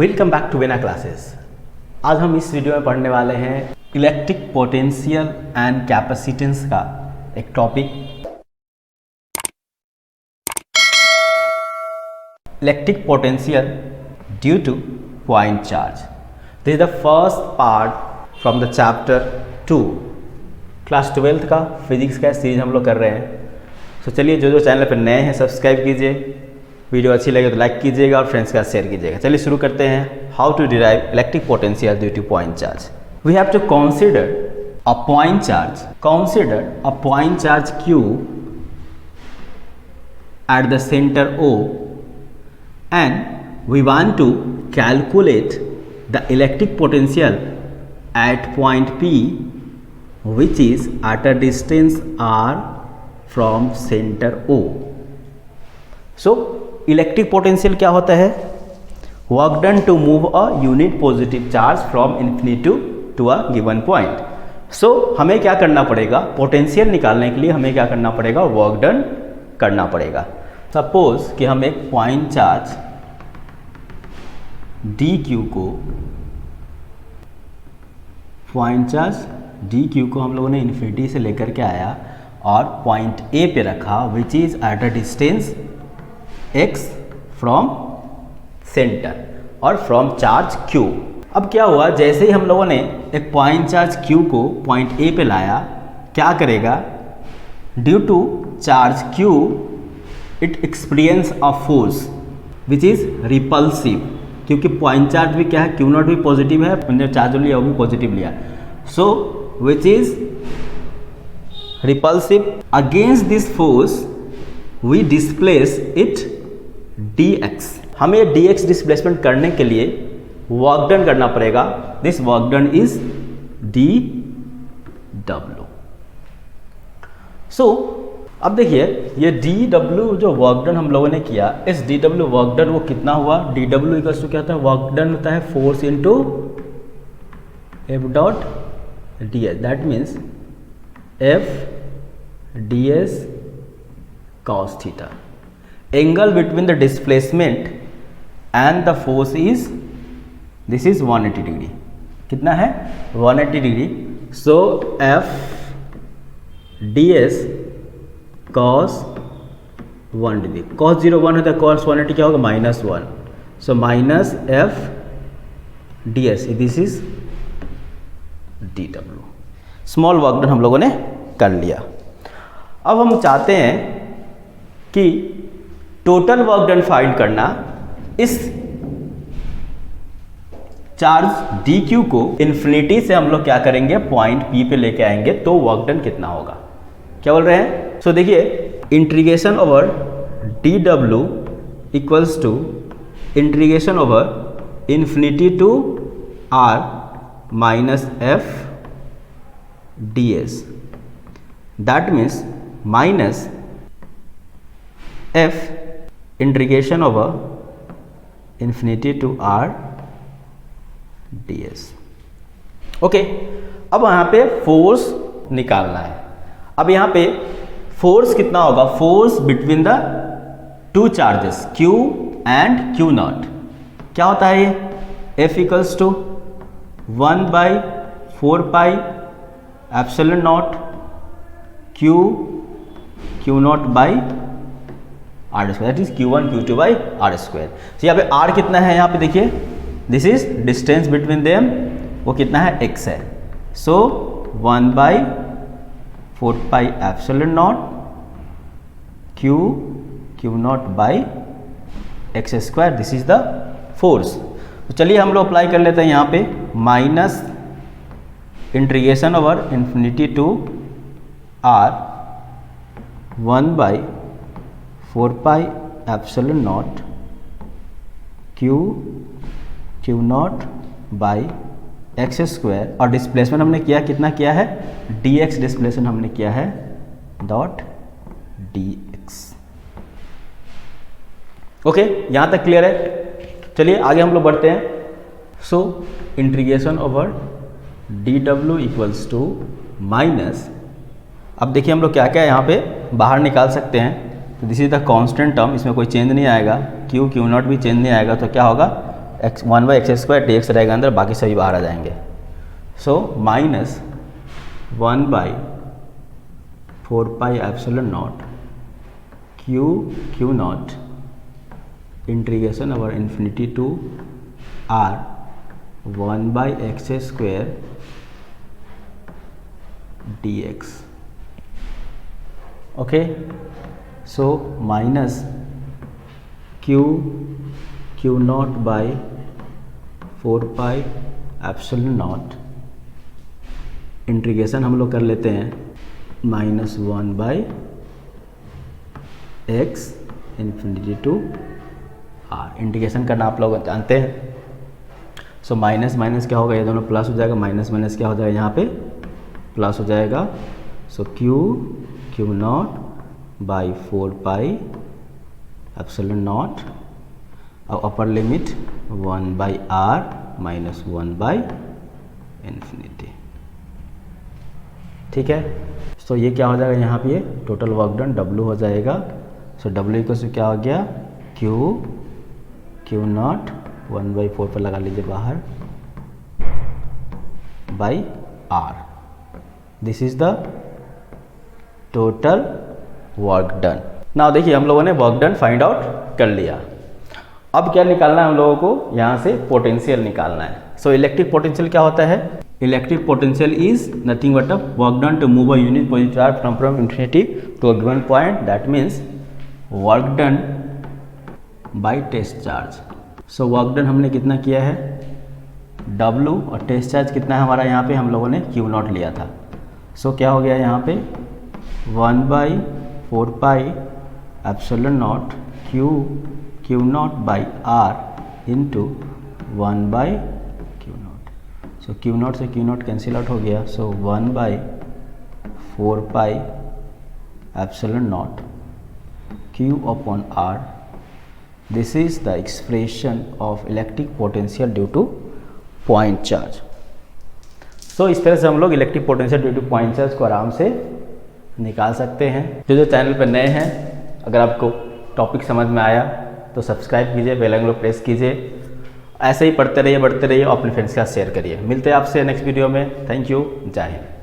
Welcome back to Vena classes. आज हम इस वीडियो में पढ़ने वाले हैं इलेक्ट्रिक पोटेंशियल एंड कैपेसिटेंस का एक topic, electric potential due to point charge. This is the first part from the chapter 2, class 12th का फिजिक्स का सीरीज हम लोग कर रहे हैं। तो चलिए, जो चैनल पर नए हैं सब्सक्राइब कीजिए, वीडियो अच्छी लगे तो लाइक कीजिएगा और फ्रेंड्स के साथ शेयर कीजिएगा। चलिए शुरू करते हैं। How to derive electric potential due to point charge. We have to consider a point charge, consider a point charge Q at the center O, and we want to calculate the electric potential at point P, which is at a distance R from center O. So electric potential क्या होता है? Work done to move a unit positive charge from infinity to a given point. So हमें क्या करना पड़ेगा? Potential निकालने के लिए हमें क्या करना पड़ेगा? वर्क डन करना पड़ेगा। सपोज कि हम एक पॉइंट चार्ज dq को हम लोगों ने इन्फिनिटी से लेकर के आया और पॉइंट ए पे रखा, which is at a distance x from centre और फ्रॉम चार्ज q। अब क्या हुआ, जैसे ही हम लोगों ने एक पॉइंट चार्ज q को पॉइंट a पे लाया, क्या करेगा? Due to charge q it experience a force which is repulsive, क्योंकि पॉइंट चार्ज भी क्या है? q नॉट भी पॉजिटिव है, हमने चार्ज लिया वो भी पॉजिटिव लिया, so which is repulsive. Against this force we displace it dx। हमें dx डिस्प्लेसमेंट करने के लिए वर्क डन करना पड़ेगा। This work done is dw। So अब देखिए, ये dw जो वर्क डन हम लोगों ने किया, इस dw वर्क डन वो कितना हुआ? dw इक्वल्स टू क्या होता है? वर्क डन होता है force into f dot ds, that means f ds cos theta. Angle between the displacement and the force is, this is 180 degree. कितना है? 180 डिग्री। सो F ds cos 1 degree, cos 0 1 होता है, cos 180 क्या होगा? -1। So minus F ds, this is dw। Small work done हम लोगों ने कर लिया। अब हम चाहते हैं कि टोटल वर्क डन फाइंड करना। इस चार्ज dq को इन्फिनिटी से हम लोग क्या करेंगे? पॉइंट P पे लेके आएंगे, तो वर्क डन कितना होगा? क्या बोल रहे हैं? सो देखिए, integration over dw equals to integration over infinity to r minus f ds, that means minus f integration over infinity to r ds। Okay, अब यहाँ पे फोर्स निकालना है। अब यहाँ पे फोर्स कितना होगा? Force between the two charges q and q naught क्या होता है? ये f equals to 1/4 pi epsilon naught q naught by r square, that is q1 q2 by r square. तो यहाँ पे r कितना है? यहाँ पे देखिए, this is distance between them, वो कितना है? x है। So 1/4 pi epsilon naught q naught by x square, this is the force. तो चलिए हम लोग अप्लाई कर लेते हैं यहाँ पे, minus integration over infinity to r 1/4 pi epsilon naught q naught by x square, और डिस्प्लेसमेंट हमने किया, कितना किया है? dx डिस्प्लेसमेंट हमने किया है डॉट dx। ओके, यहाँ तक क्लियर है? चलिए आगे हम लोग बढ़ते हैं। So integration over dw equals to minus, अब देखिए हम लोग क्या क्या यहाँ पे बाहर निकाल सकते हैं। तो this is the constant term, इसमें कोई चेंज नहीं आएगा, q नॉट भी चेंज नहीं आएगा, तो क्या होगा? 1 by x square d x रहेगा अंदर, बाकी सभी बाहर आ जाएंगे। So minus 1 by 4 pi epsilon naught Q naught integration over infinity to r 1 by x square d x. Okay, so minus q naught by 4 pi epsilon naught integration हम लोग कर लेते हैं minus 1 by x infinity to r. Integration करना आप लोग जानते हैं। सो माइनस माइनस क्या होगा, ये दोनों प्लस हो जाएगा, माइनस माइनस क्या हो जाएगा यहाँ पे प्लस हो जाएगा। So Q naught by 4 pi epsilon naught और upper limit 1 by R minus 1 by infinity. ठीक है, सो ये क्या हो जाएगा यहाँ पे, टोटल वर्क डन W हो जाएगा। सो W इक्वल टू क्या हो गया, क्यू नॉट 1 बाई 4 पर लगा लीजिए बाहर by r. This is the total work done. Now देखिए हम लोगों ने वर्क डन फाइंड आउट कर लिया। अब क्या निकालना है हम लोगों को, यहाँ से पोटेंशियल निकालना है। सो इलेक्ट्रिक पोटेंशियल क्या होता है, electric potential is nothing but a work done to move a unit positive charge from infinity to a given point, that means work done by test charge. So work done हमने कितना किया है W, और test charge कितना है हमारा, यहाँ पे हम लोगों ने क्यू नॉट लिया था। सो क्या हो गया यहाँ पे 1 by 4 pi epsilon naught Q naught by R into 1 by Q naught. So Q naught से क्यू नॉट कैंसिल आउट हो गया। So 1 by 4 pi epsilon naught Q upon R. This is the expression of electric potential due to point charge. So इस तरह से हम लोग electric potential due to point charge को आराम से निकाल सकते हैं। जो चैनल पर नए हैं, अगर आपको टॉपिक समझ में आया तो सब्सक्राइब कीजिए, बेल आइकन को प्रेस कीजिए। ऐसे ही पढ़ते रहिए, बढ़ते रहिए और अपने फ्रेंड्स के साथ शेयर करिए। मिलते हैं आपसे नेक्स्ट वीडियो में। थैंक यू, जय हिंद।